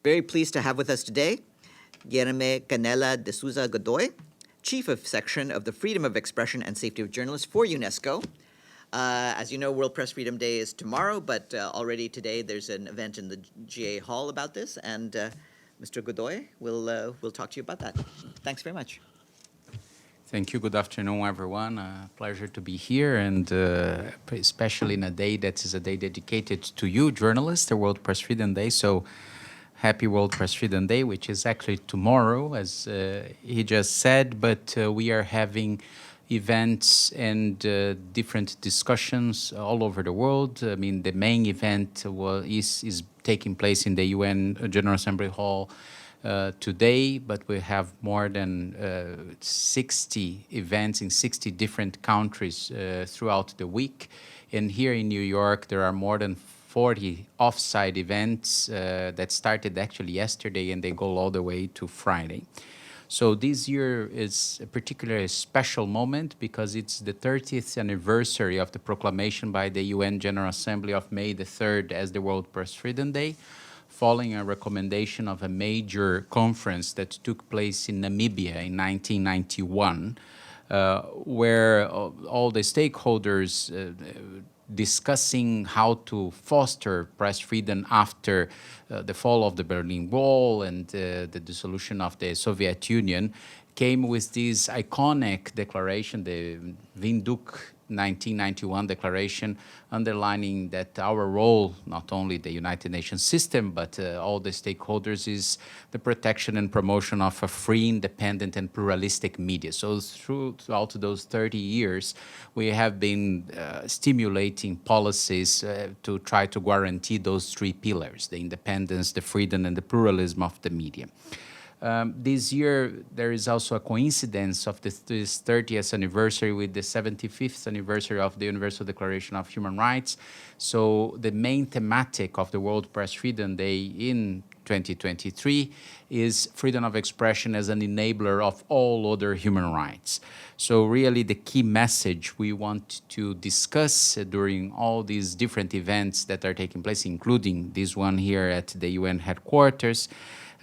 Very pleased to have with us today Guilherme Canela De Souza Godoi, Chief of Section of the Freedom of Expression and Safety of Journalists for UNESCO. As you know, World Press Freedom Day is tomorrow, but already today there's an event in the GA Hall about this, and Mr. Godoi will talk to you about that. Thanks very much. Thank you. Good afternoon, everyone. Pleasure to be here, and especially in a day that is a day dedicated to you, journalists, the World Press Freedom Day. So happy World Press Freedom Day, which is actually tomorrow, as he just said, but we are having events and different discussions all over the world. I mean, the main event is taking place in the UN General Assembly Hall today, but we have more than 60 events in 60 different countries throughout the week. And here in New York, there are more than 40 off-site events that started actually yesterday, and they go all the way to Friday. So this year is a particularly special moment because it's the 30th anniversary of the proclamation by the UN General Assembly of May the 3rd as the World Press Freedom Day, following a recommendation of a major conference that took place in Namibia in 1991, where all the stakeholders discussing how to foster press freedom after the fall of the Berlin Wall and the dissolution of the Soviet Union, came with this iconic declaration, the Windhoek 1991 declaration, underlining that our role, not only the United Nations system, but all the stakeholders, is the protection and promotion of a free, independent, and pluralistic media. So throughout those 30 years, we have been stimulating policies to try to guarantee those three pillars: the independence, the freedom, and the pluralism of the media. This year, there is also a coincidence of this 30th anniversary with the 75th anniversary of the Universal Declaration of Human Rights. So the main thematic of the World Press Freedom Day in 2023 is freedom of expression as an enabler of all other human rights. So really the key message we want to discuss during all these different events that are taking place, including this one here at the UN headquarters,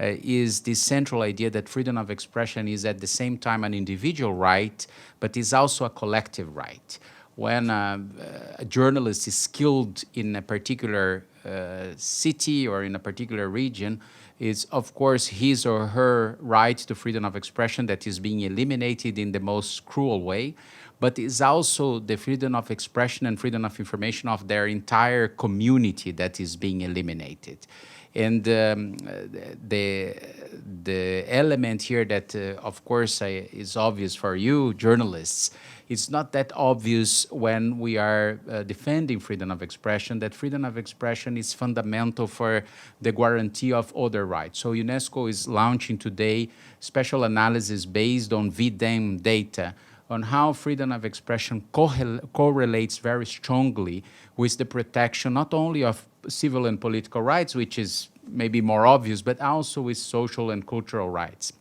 is the central idea that freedom of expression is at the same time an individual right, but is also a collective right. When a journalist is skilled in a particular city or in a particular region, it's of course his or her right to freedom of expression that is being eliminated in the most cruel way, but is also the freedom of expression and freedom of information of their entire community that is being eliminated. And the element here that, of course, is obvious for you, journalists, it's not that obvious when we are defending freedom of expression, that freedom of expression is fundamental for the guarantee of other rights. So UNESCO is launching today special analysis based on VDEM data on how freedom of expression correlates very strongly with the protection not only of civil and political rights, which is maybe more obvious, but also with social and cultural rights.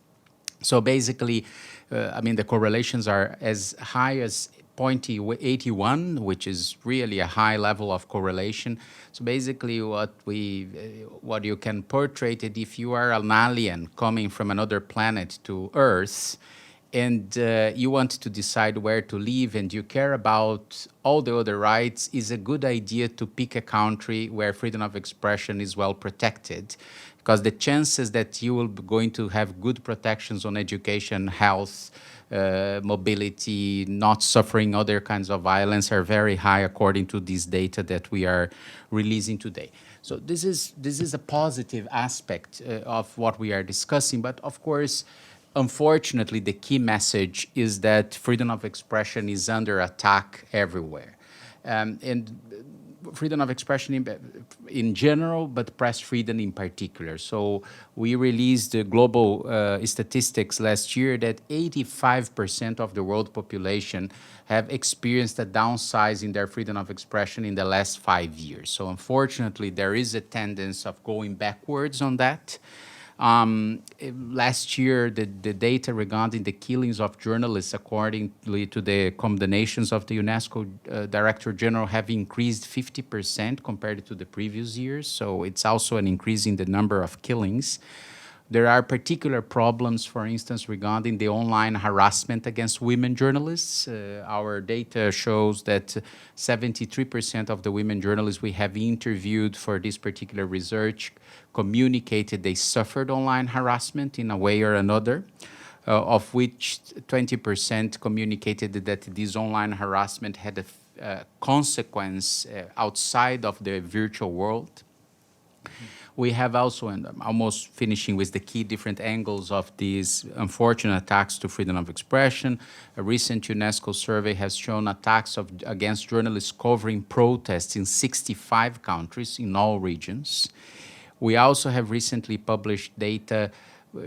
So basically, I mean, the correlations are as high as 0.81, which is really a high level of correlation. So basically what you can portray it, if you are an alien coming from another planet to Earth, and you want to decide where to live and you care about all the other rights, is a good idea to pick a country where freedom of expression is well protected, because the chances that you will be going to have good protections on education, health, mobility, not suffering other kinds of violence are very high according to this data that we are releasing today. So this is a positive aspect of what we are discussing, but of course, unfortunately, the key message is that freedom of expression is under attack everywhere. And freedom of expression in general, but press freedom in particular. So we released the global statistics last year that 85% of the world population have experienced a downsize in their freedom of expression in the last 5 years. So unfortunately, there is a tendency of going backwards on that. Last year, the data regarding the killings of journalists, according to the condemnations of the UNESCO Director General, have increased 50% compared to the previous years. So it's also an increase in the number of killings. There are particular problems, for instance, regarding the online harassment against women journalists. Our data shows that 73% of the women journalists we have interviewed for this particular research communicated they suffered online harassment in a way or another, of which 20% communicated that this online harassment had a consequence outside of the virtual world. We have also, and I'm almost finishing with the key different angles of these unfortunate attacks to freedom of expression. A recent UNESCO survey has shown attacks against journalists covering protests in 65 countries in all regions. We also have recently published data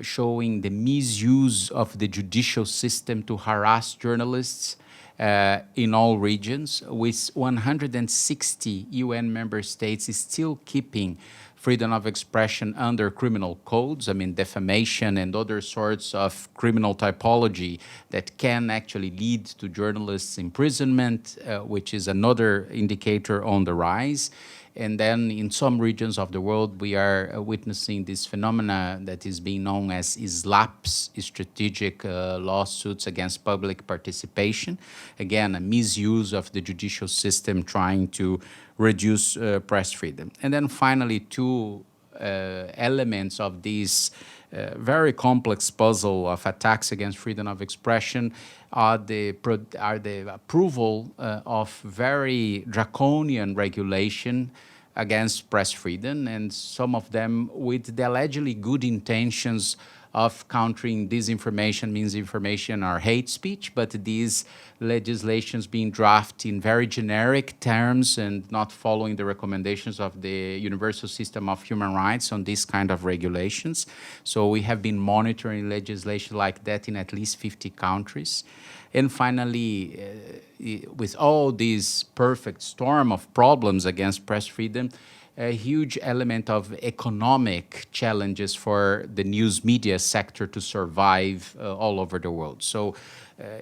showing the misuse of the judicial system to harass journalists in all regions, with 160 UN member states still keeping freedom of expression under criminal codes, I mean defamation and other sorts of criminal typology that can actually lead to journalists' imprisonment, which is another indicator on the rise. And then in some regions of the world, we are witnessing this phenomena that is being known as SLAPs, strategic lawsuits against public participation. Again, a misuse of the judicial system trying to reduce press freedom. And then finally, two elements of this very complex puzzle of attacks against freedom of expression are the approval of very draconian regulation against press freedom, and some of them with the allegedly good intentions of countering disinformation, misinformation, or hate speech, but these legislations being drafted in very generic terms and not following the recommendations of the Universal System of Human Rights on these kind of regulations. So we have been monitoring legislation like that in at least 50 countries. And finally, with all this perfect storm of problems against press freedom, a huge element of economic challenges for the news media sector to survive all over the world. So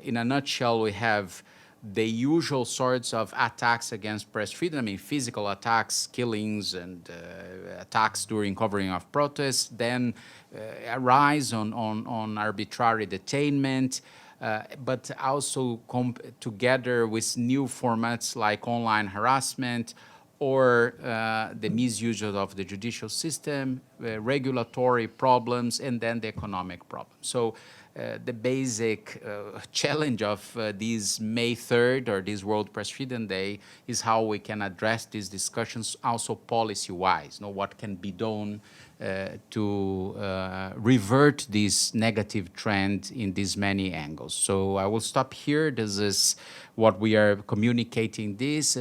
in a nutshell, we have the usual sorts of attacks against press freedom, I mean physical attacks, killings, and attacks during covering of protests, then a rise on arbitrary detainment, but also together with new formats like online harassment, or the misuse of the judicial system, regulatory problems, and then the economic problems. So the basic challenge of this May 3rd, or this World Press Freedom Day, is how we can address these discussions also policy-wise, what can be done to revert this negative trend in these many angles. So I will stop here. This is what we are communicating this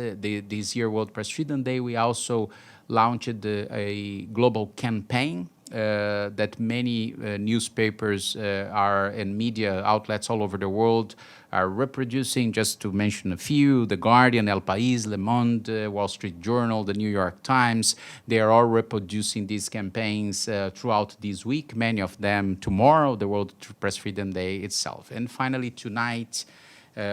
year, World Press Freedom Day. We also launched a global campaign that many newspapers and media outlets all over the world are reproducing. Just to mention a few: The Guardian, El País, Le Monde, Wall Street Journal, the New York Times. They are all reproducing these campaigns throughout this week, many of them tomorrow, the World Press Freedom Day itself. And finally, tonight,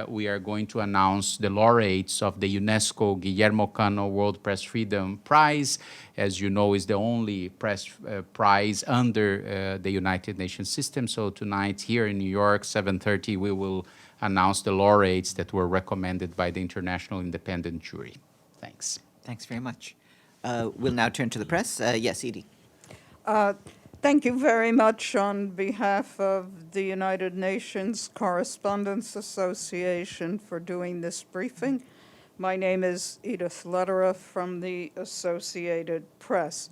we are going to announce the laureates of the UNESCO Guillermo Canela World Press Freedom Prize. As you know, is the only press prize under the United Nations system. So tonight here in New York, 7:30, we will announce the laureates that were recommended by the International Independent Jury. Thanks. Thanks very much. We'll now turn to the press. Yes, Edie. Thank you very much on behalf of the United Nations Correspondents Association for doing this briefing. My name is Edith Lederer from the Associated Press.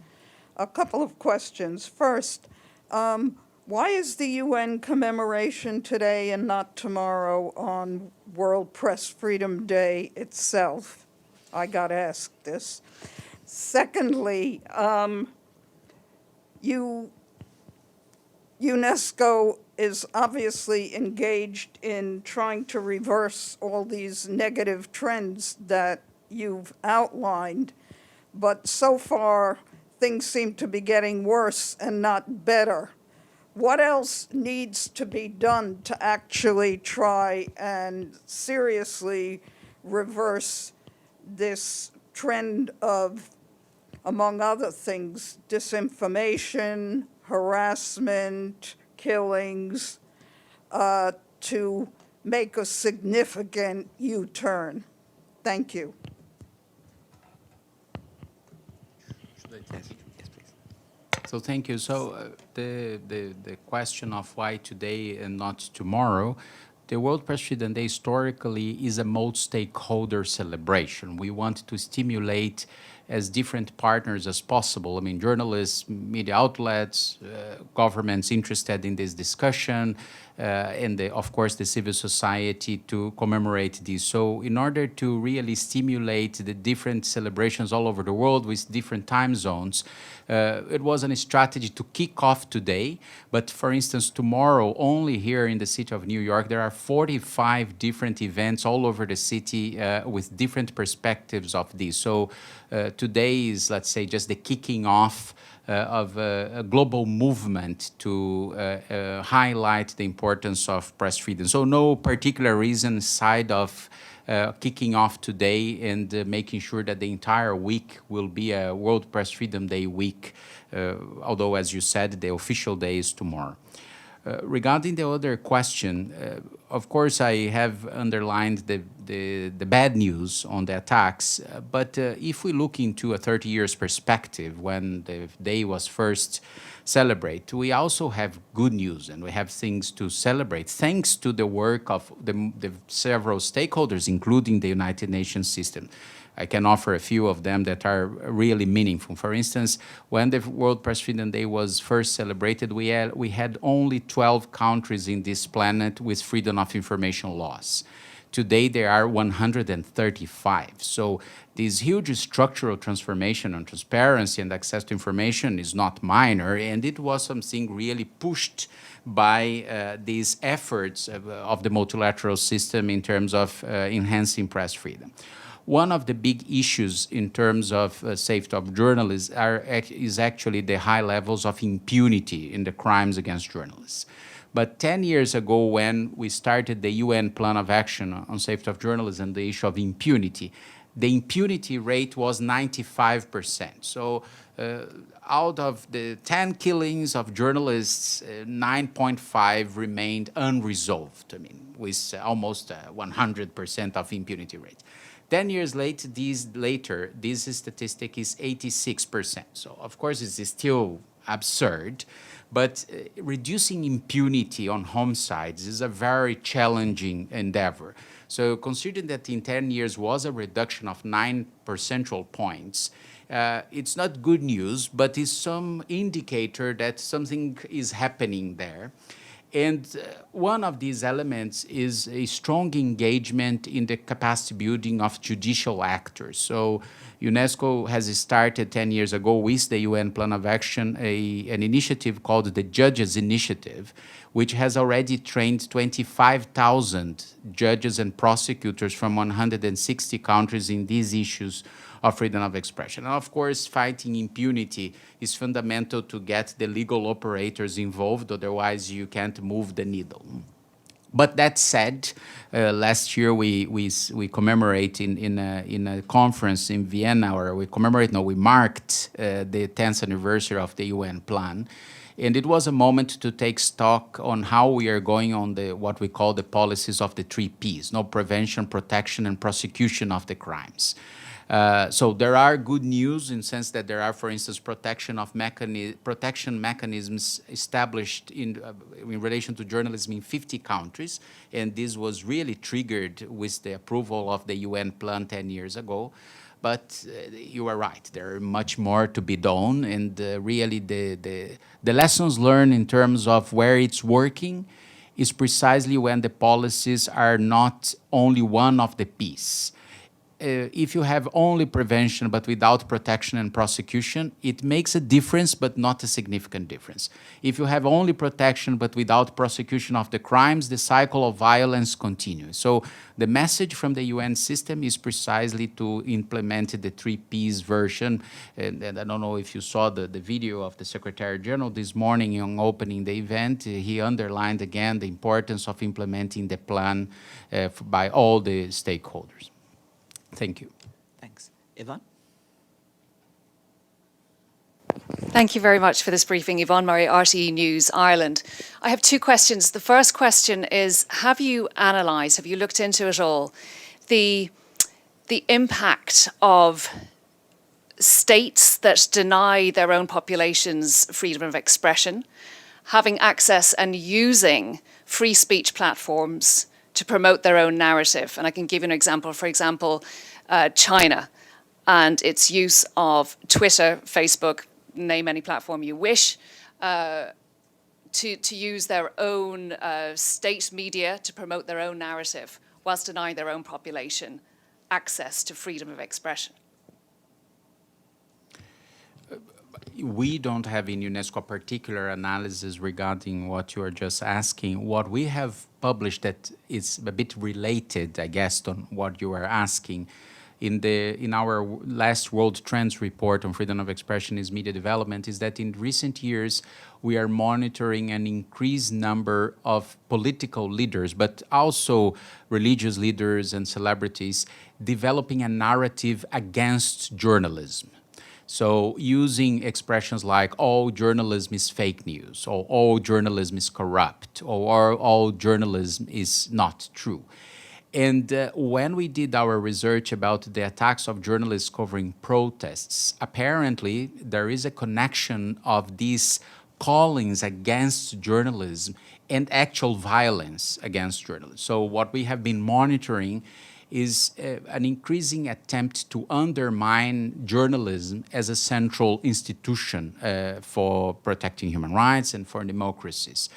A couple of questions. First, why is the UN commemoration today and not tomorrow on World Press Freedom Day itself? I got asked this. Secondly, UNESCO is obviously engaged in trying to reverse all these negative trends that you've outlined, but so far things seem to be getting worse and not better. What else needs to be done to actually try and seriously reverse this trend of, among other things, disinformation, harassment, killings, to make a significant U-turn? Thank you. So thank you. So the question of why today and not tomorrow, the World Press Freedom Day historically is a multi-stakeholder celebration. We want to stimulate as different partners as possible. I mean, journalists, media outlets, governments interested in this discussion, and of course the civil society to commemorate this. So in order to really stimulate the different celebrations all over the world with different time zones, it wasn't a strategy to kick off today, but for instance, tomorrow, only here in the city of New York, there are 45 different events all over the city with different perspectives of this. So today is, let's say, just the kicking off of a global movement to highlight the importance of press freedom. So no particular reason side of kicking off today and making sure that the entire week will be a World Press Freedom Day week, although, as you said, the official day is tomorrow. Regarding the other question, of course, I have underlined the bad news on the attacks, but if we look into a 30 years perspective, when the day was first celebrated, we also have good news and we have things to celebrate, thanks to the work of the several stakeholders, including the United Nations system. I can offer a few of them that are really meaningful. For instance, when the World Press Freedom Day was first celebrated, we had only 12 countries in this planet with freedom of information laws. Today, there are 135. So this huge structural transformation on transparency and access to information is not minor, and it was something really pushed by these efforts of the multilateral system in terms of enhancing press freedom. One of the big issues in terms of safety of journalists is actually the high levels of impunity in the crimes against journalists. But 10 years ago, when we started the UN Plan of Action on Safety of Journalism, the issue of impunity, the impunity rate was 95%. So out of the 10 killings of journalists, 9.5 remained unresolved, I mean, with almost 100% of impunity rate. 10 years later, this statistic is 86%. So, of course, it's still absurd, but reducing impunity on homicides is a very challenging endeavor. So, considering that in 10 years was a reduction of 9 percentage points, it's not good news, but it's some indicator that something is happening there. And one of these elements is a strong engagement in the capacity building of judicial actors. So UNESCO has started 10 years ago with the UN Plan of Action an initiative called the Judges Initiative, which has already trained 25,000 judges and prosecutors from 160 countries in these issues of freedom of expression. And of course, fighting impunity is fundamental to get the legal operators involved, otherwise you can't move the needle. But that said, last year we commemorate in a conference in Vienna, or we marked the 10th anniversary of the UN plan. And it was a moment to take stock on how we are going on what we call the policies of the 3 Ps, no prevention, protection, and prosecution of the crimes. So there are good news in the sense that there are, for instance, protection mechanisms established in relation to journalism in 50 countries, and this was really triggered with the approval of the UN plan 10 years ago. But you are right, there are much more to be done, and really the lessons learned in terms of where it's working is precisely when the policies are not only one of the Ps. if you have only prevention but without protection and prosecution, it makes a difference but not a significant difference. If you have only protection but without prosecution of the crimes, the cycle of violence continues. So the message from the UN system is precisely to implement the 3Ps version. And I don't know if you saw the video of the Secretary General this morning on opening the event. He underlined again the importance of implementing the plan by all the stakeholders. Thank you. Thanks. Yvonne? Thank you very much for this briefing. Yvonne Murray, RTE News, Ireland. I have two questions. The first question is, have you analysed, have you looked into it all, the impact of states that deny their own populations freedom of expression, having access and using free speech platforms to promote their own narrative? And I can give you an example. For example, China and its use of Twitter, Facebook, name any platform you wish, to use their own state media to promote their own narrative whilst denying their own population access to freedom of expression. We don't have in UNESCO a particular analysis regarding what you are just asking. What we have published that is a bit related, I guess, on what you are asking. In our last World Trends report on freedom of expression is media development, is that in recent years we are monitoring an increased number of political leaders, but also religious leaders and celebrities developing a narrative against journalism. So using expressions like all journalism is fake news, or all journalism is corrupt, or all journalism is not true. And when we did our research about the attacks of journalists covering protests, apparently there is a connection of these callings against journalism and actual violence against journalists. So what we have been monitoring is an increasing attempt to undermine journalism as a central institution for protecting human rights and for democracies.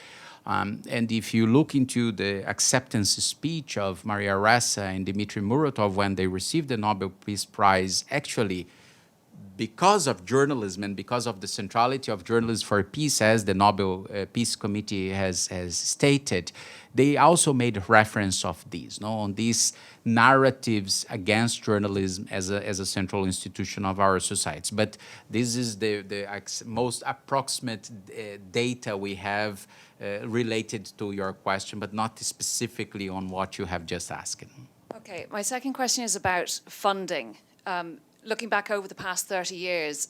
And if you look into the acceptance speech of Maria Ressa and Dmitry Muratov when they received the Nobel Peace Prize, actually, because of journalism and because of the centrality of journalism for peace, as the Nobel Peace Committee has stated, they also made reference of these, on these narratives against journalism as a central institution of our societies. But this is the most approximate data we have related to your question, but not specifically on what you have just asked. Okay, my second question is about funding. Looking back over the past 30 years,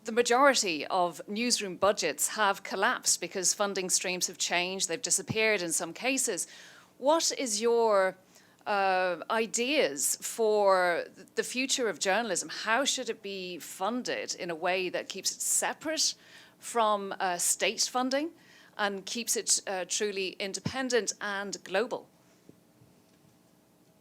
the majority of newsroom budgets have collapsed because funding streams have changed, they've disappeared in some cases. What is your ideas for the future of journalism? How should it be funded in a way that keeps it separate from state funding and keeps it truly independent and global?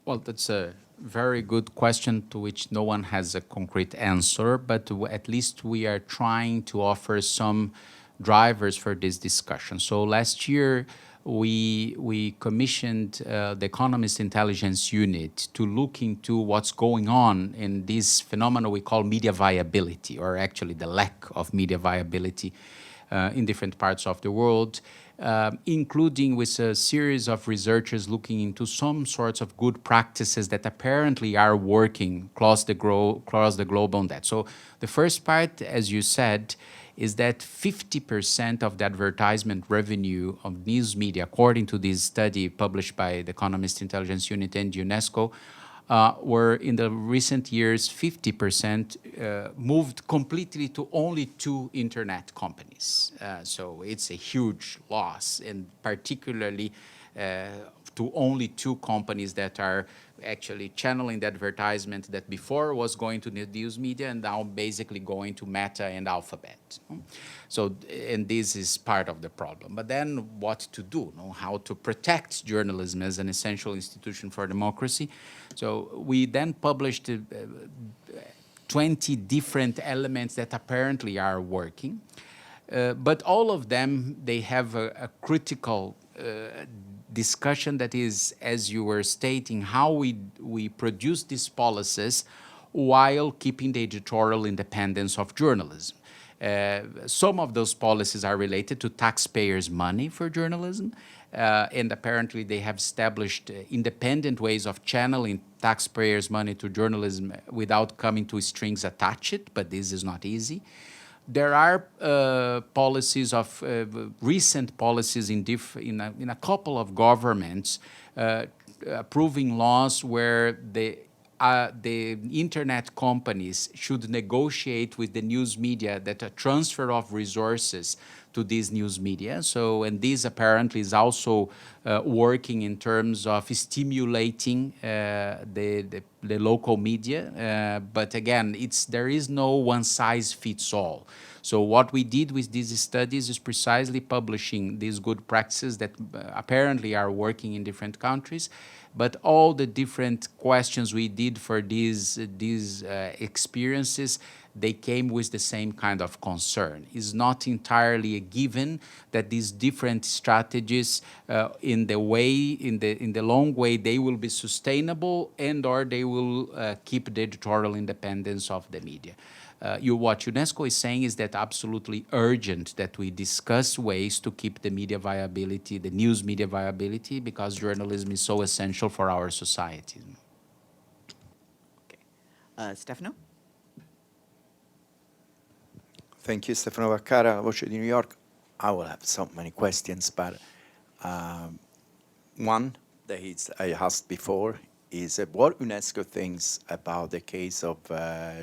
Well, that's a very good question to which no one has a concrete answer, but at least we are trying to offer some drivers for this discussion. So last year, we commissioned the Economist Intelligence Unit to look into what's going on in this phenomenon we call media viability, or actually the lack of media viability in different parts of the world, including with a series of researchers looking into some sorts of good practices that apparently are working across the globe on that. So the first part, as you said, is that 50% of the advertisement revenue of news media, according to this study published by the Economist Intelligence Unit and UNESCO, were in the recent years 50% moved completely to only 2 internet companies. So it's a huge loss, and particularly to only 2 companies that are actually channeling the advertisement that before was going to the news media and now basically going to Meta and Alphabet. So, and this is part of the problem. But then what to do, how to protect journalism as an essential institution for democracy. So we then published 20 different elements that apparently are working. But all of them, they have a critical discussion that is, as you were stating, how we produce these policies while keeping the editorial independence of journalism. Some of those policies are related to taxpayers' money for journalism, and apparently they have established independent ways of channeling taxpayers' money to journalism without coming to strings attached, but this is not easy. There are policies of recent policies in a couple of governments approving laws where the internet companies should negotiate with the news media that a transfer of resources to these news media. So, and this apparently is also working in terms of stimulating the local media. But again, there is no one size fits all. So what we did with these studies is precisely publishing these good practices that apparently are working in different countries, but all the different questions we did for these experiences, they came with the same kind of concern. It's not entirely a given that these different strategies, in the long way, they will be sustainable and/or they will keep the editorial independence of the media. What UNESCO is saying is that absolutely urgent that we discuss ways to keep the media viability, the news media viability, because journalism is so essential for our society. Okay. Stefano? Thank you, Stefano Vaccara, Voce di New York. I will have so many questions, but one that I asked before is what UNESCO thinks about the case of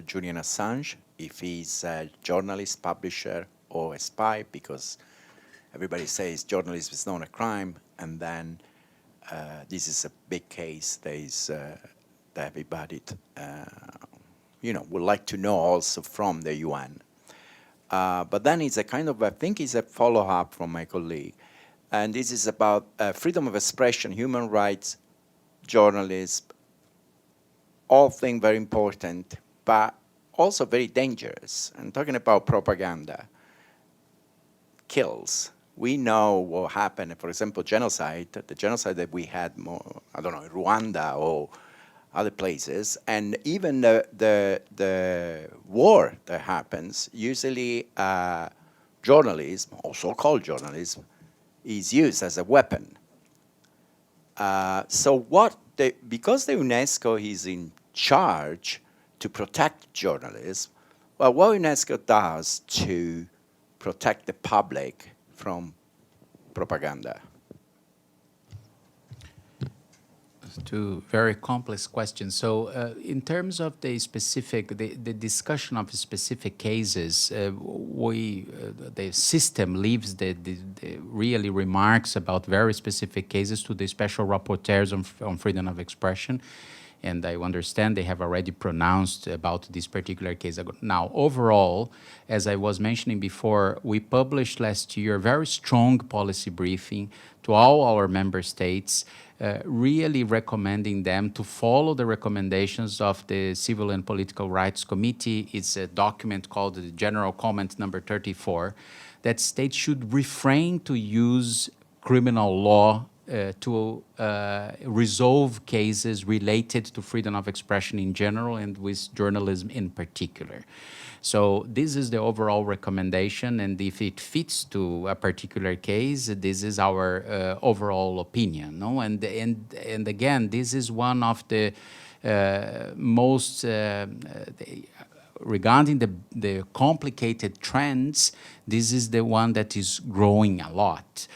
Julian Assange, if he's a journalist, publisher, or a spy, because everybody says journalism is not a crime, and then this is a big case that everybody, would like to know also from the UN. But then it's a kind of, I think it's a follow-up from my colleague, and this is about freedom of expression, human rights, journalism, all things very important, but also very dangerous. And talking about propaganda, kills. We know what happened, for example, genocide, the genocide that we had more, I don't know, in Rwanda or other places, and even the war that happens, usually journalism, or so-called journalism, is used as a weapon. Because the UNESCO is in charge to protect journalism, well, what UNESCO does to protect the public from propaganda? Two very complex questions. So in terms of the discussion of specific cases, the system leaves the really remarks about very specific cases to the special rapporteurs on freedom of expression. And I understand they have already pronounced about this particular case. Now, overall, as I was mentioning before, we published last year a very strong policy briefing to all our member states, really recommending them to follow the recommendations of the Civil and Political Rights Committee. It's a document called the General Comment number 34, that states should refrain to use criminal law to resolve cases related to freedom of expression in general and with journalism in particular. So this is the overall recommendation, and if it fits to a particular case, this is our overall opinion. No? And again, this is one of the most regarding the complicated trends, this is the one that is growing a lot.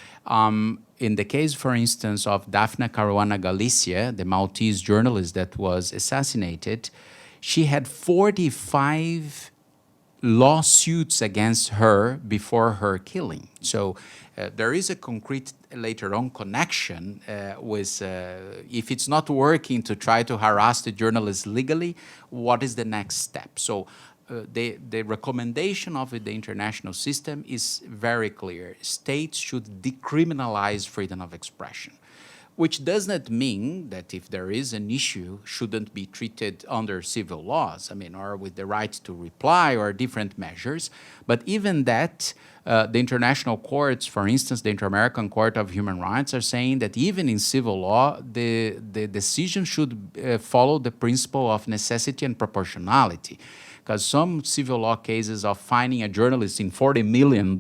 In the case, for instance, of Daphne Caruana Galizia, the Maltese journalist that was assassinated, she had 45 lawsuits against her before her killing. So there is a concrete, later on, connection with, if it's not working to try to harass the journalist legally, what is the next step? So the recommendation of the international system is very clear. States should decriminalize freedom of expression. which does not mean that if there is an issue, shouldn't be treated under civil laws, I mean, or with the right to reply or different measures. But even that, the international courts, for instance, the Inter-American Court of Human Rights, are saying that even in civil law, the decision should follow the principle of necessity and proportionality. Because some civil law cases of fining a journalist in $40 million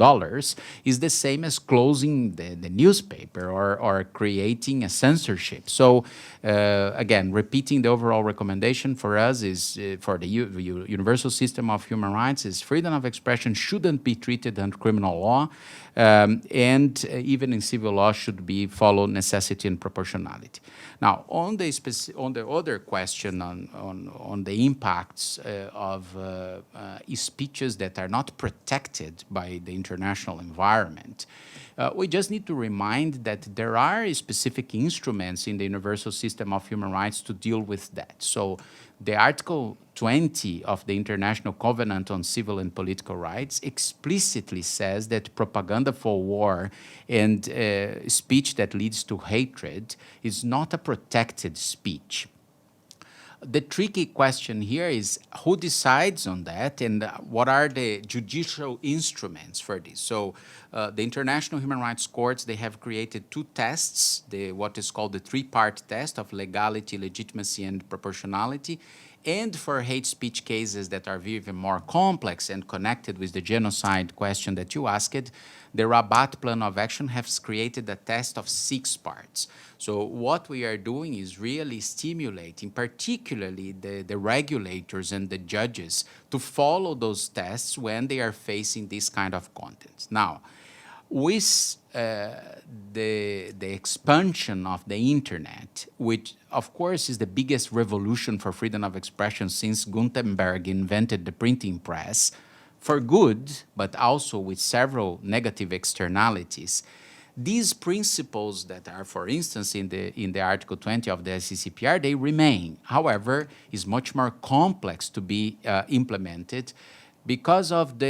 is the same as closing the newspaper or creating a censorship. So again, repeating the overall recommendation for us is, for the universal system of human rights, is freedom of expression shouldn't be treated under criminal law, and even in civil law should be follow necessity and proportionality. Now, on the other question on the impacts of speeches that are not protected by the international environment, we just need to remind that there are specific instruments in the universal system of human rights to deal with that. So the Article 20 of the International Covenant on Civil and Political Rights explicitly says that propaganda for war and speech that leads to hatred is not a protected speech. The tricky question here is who decides on that and what are the judicial instruments for this? So the International Human Rights Courts, they have created two tests, what is called the three-part test of legality, legitimacy, and proportionality. And for hate speech cases that are even more complex and connected with the genocide question that you asked, the Rabat Plan of Action has created a test of 6 parts. So what we are doing is really stimulating, particularly the regulators and the judges, to follow those tests when they are facing this kind of content. Now, with the expansion of the internet, which of course is the biggest revolution for freedom of expression since Gutenberg invented the printing press, for good, but also with several negative externalities, these principles that are, for instance, in the Article 20 of the SCCPR, they remain. However, it's much more complex to be implemented because of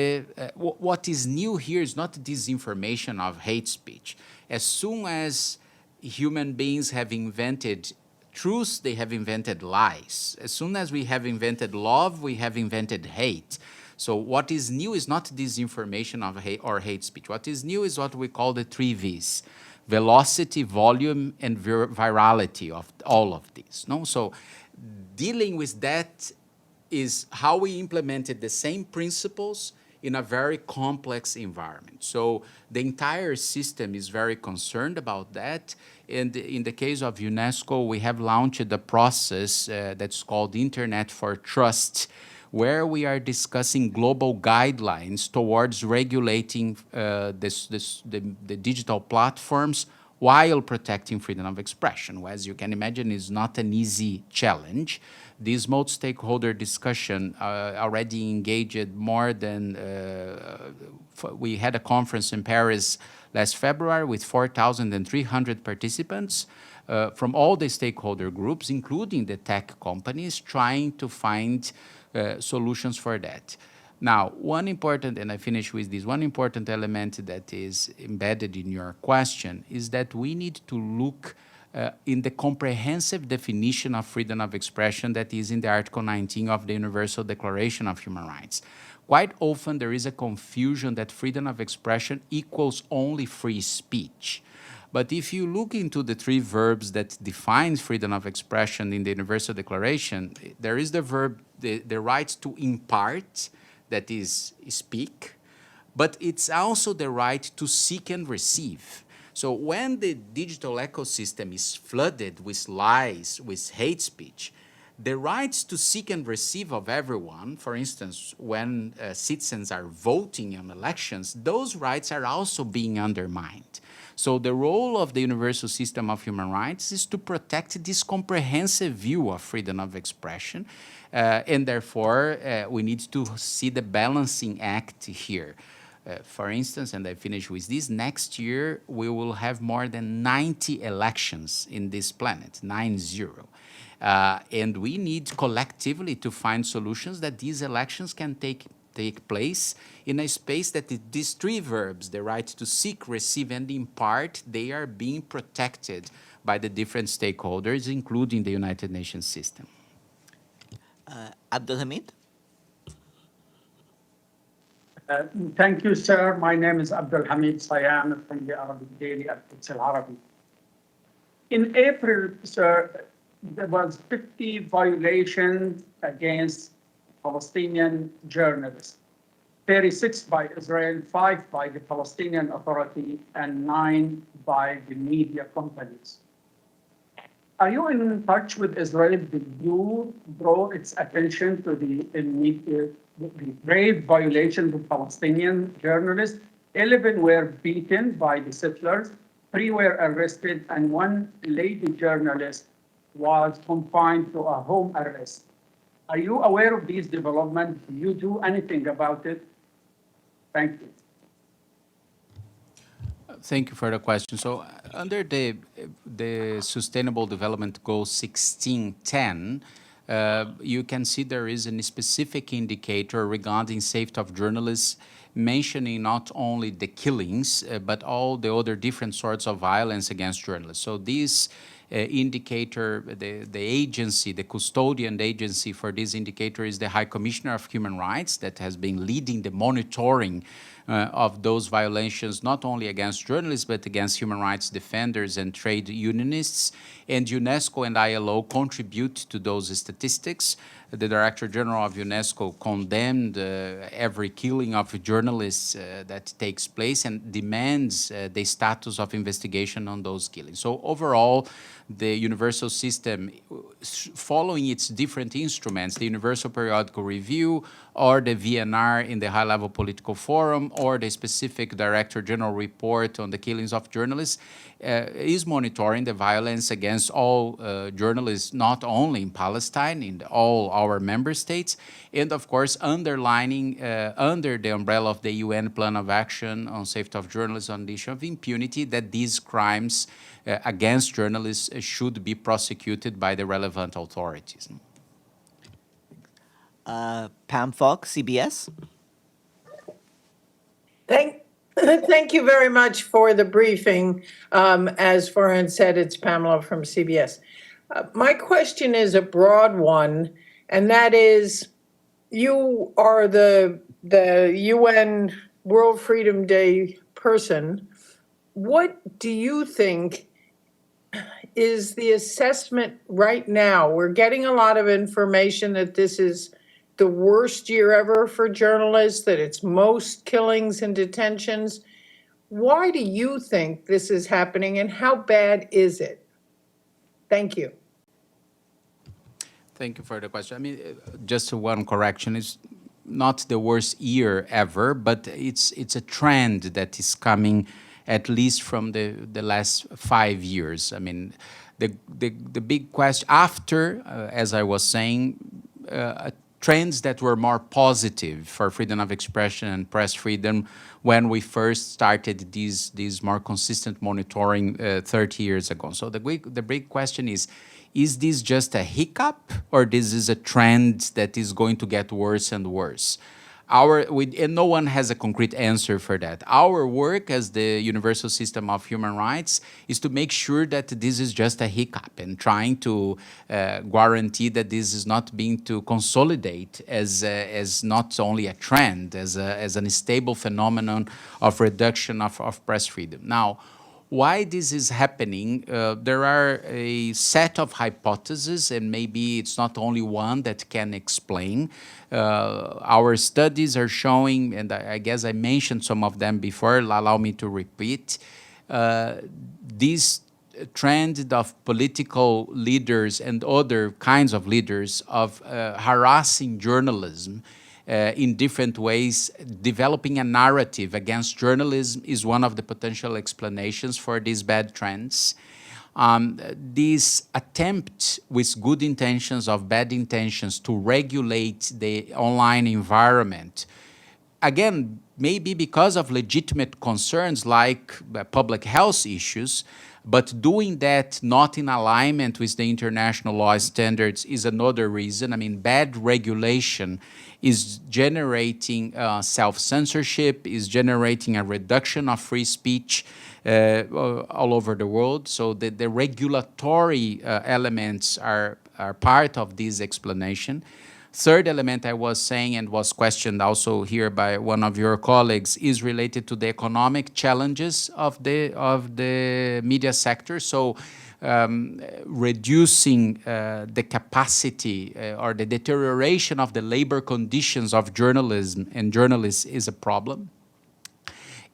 what is new here is not disinformation of hate speech. As soon as human beings have invented truth, they have invented lies. As soon as we have invented love, we have invented hate. So what is new is not disinformation of hate or hate speech. What is new is what we call the 3 V's: velocity, volume, and virality of all of these. No? So dealing with that is how we implemented the same principles in a very complex environment. So the entire system is very concerned about that. And in the case of UNESCO, we have launched a process that's called Internet for Trust, where we are discussing global guidelines towards regulating the digital platforms while protecting freedom of expression. As you can imagine, is not an easy challenge. This multi-stakeholder discussion already engaged more than, we had a conference in Paris last February with 4,300 participants from all the stakeholder groups, including the tech companies, trying to find solutions for that. Now, one important, and I finish with this, one important element that is embedded in your question is that we need to look in the comprehensive definition of freedom of expression that is in the Article 19 of the Universal Declaration of Human Rights. Quite often there is a confusion that freedom of expression equals only free speech. But if you look into the 3 verbs that define freedom of expression in the Universal Declaration, there is the verb, the right to impart, that is speak, but it's also the right to seek and receive. So when the digital ecosystem is flooded with lies, with hate speech, the rights to seek and receive of everyone, for instance, when citizens are voting in elections, those rights are also being undermined. So the role of the universal system of human rights is to protect this comprehensive view of freedom of expression, and therefore we need to see the balancing act here. For instance, and I finish with this, next year we will have more than 90 elections in this planet, 90. And we need collectively to find solutions that these elections can take take place in a space that these three verbs, the right to seek, receive, and impart, they are being protected by the different stakeholders, including the United Nations system. Abdul Hamid? Thank you, sir. My name is Abdul Hamid Sayan from the Arabic Daily at Al Arabi. In April, sir, there was 50 violations against Palestinian journalists, 36 by Israel, 5 by the Palestinian Authority, and 9 by the media companies. Are you in touch with Israel? Did you draw its attention to the grave violations of Palestinian journalists? 11 were beaten by the settlers, 3 were arrested, and 1 lady journalist was confined to a home arrest. Are you aware of these developments? Do you do anything about it? Thank you. Thank you for the question. So under the Sustainable Development Goal 1610, you can see there is a specific indicator regarding safety of journalists, mentioning not only the killings, but all the other different sorts of violence against journalists. So this indicator, the agency, the custodian agency for this indicator is the High Commissioner of Human Rights that has been leading the monitoring of those violations, not only against journalists, but against human rights defenders and trade unionists. And UNESCO and ILO contribute to those statistics. The Director General of UNESCO condemned every killing of journalists that takes place and demands the status of investigation on those killings. So overall, the universal system, following its different instruments, the Universal Periodical Review, or the VNR in the High-Level Political Forum, or the specific Director General report on the killings of journalists, is monitoring the violence against all journalists, not only in Palestine, in all our member states, and of course underlining under the umbrella of the UN Plan of Action on Safety of Journalists on the issue of impunity that these crimes against journalists should be prosecuted by the relevant authorities. Pam Falk, CBS. Thank you very much for the briefing. As Farhan said, it's Pamela from CBS. My question is a broad one, and that is, you are the UN World Freedom Day person. What do you think is the assessment right now? We're getting a lot of information that this is the worst year ever for journalists, that it's most killings and detentions. Why do you think this is happening, and how bad is it? Thank you. Thank you for the question. I mean, just one correction. It's not the worst year ever, but it's a trend that is coming at least from the last 5 years. I mean, the big question after, as I was saying, trends that were more positive for freedom of expression and press freedom when we first started these more consistent monitoring 30 years ago. So the big question is this just a hiccup, or this is a trend that is going to get worse and worse? And no one has a concrete answer for that. Our work as the Universal System of Human Rights is to make sure that this is just a hiccup and trying to guarantee that this is not being to consolidate as not only a trend, as an stable phenomenon of reduction of press freedom. Now, why this is happening, there are a set of hypotheses, and maybe it's not only one that can explain. Our studies are showing, and I guess I mentioned some of them before, allow me to repeat, this trend of political leaders and other kinds of leaders of harassing journalism in different ways, developing a narrative against journalism is one of the potential explanations for these bad trends. This attempt with good intentions of bad intentions to regulate the online environment, again, maybe because of legitimate concerns like public health issues, But doing that not in alignment with the international law standards is another reason. I mean, bad regulation is generating self-censorship, is generating a reduction of free speech all over the world. So the regulatory elements are part of this explanation. Third element I was saying and was questioned also here by one of your colleagues is related to the economic challenges of the media sector. So reducing the capacity or the deterioration of the labor conditions of journalism and journalists is a problem.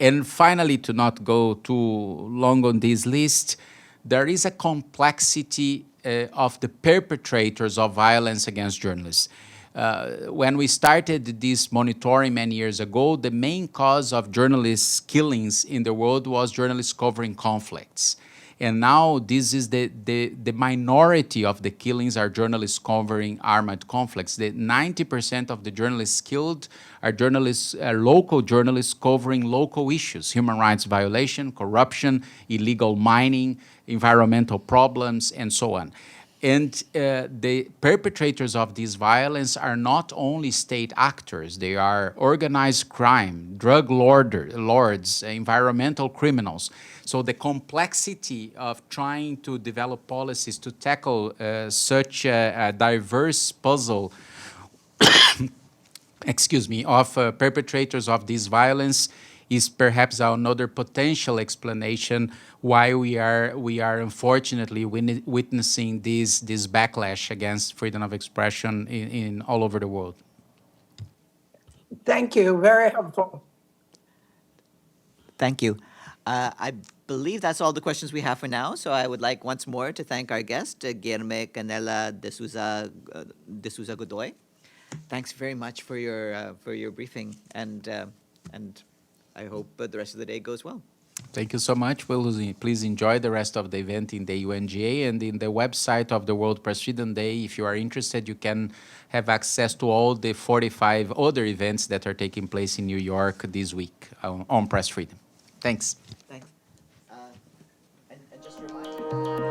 And finally, to not go too long on this list, there is a complexity of the perpetrators of violence against journalists. When we started this monitoring many years ago, the main cause of journalists' killings in the world was journalists covering conflicts. And now this is the minority of the killings are journalists covering armed conflicts. The 90% of the journalists killed are journalists, local journalists covering local issues, human rights violation, corruption, illegal mining, environmental problems, and so on. And the perpetrators of this violence are not only state actors, they are organized crime, drug lords, environmental criminals. So the complexity of trying to develop policies to tackle such a diverse puzzle excuse me, of perpetrators of this violence is perhaps another potential explanation why we are unfortunately witnessing this backlash against freedom of expression in all over the world. Thank you. Very helpful. Thank you. I believe that's all the questions we have for now. So I would like once more to thank our guest, Guilherme Canela de Souza Godoi. Thanks very much for your briefing, and I hope the rest of the day goes well. Thank you so much. Please enjoy the rest of the event in the UNGA and in the website of the World Press Freedom Day. If you are interested, you can have access to all the 45 other events that are taking place in New York this week on press freedom. Thanks. Thanks. And just a reminder.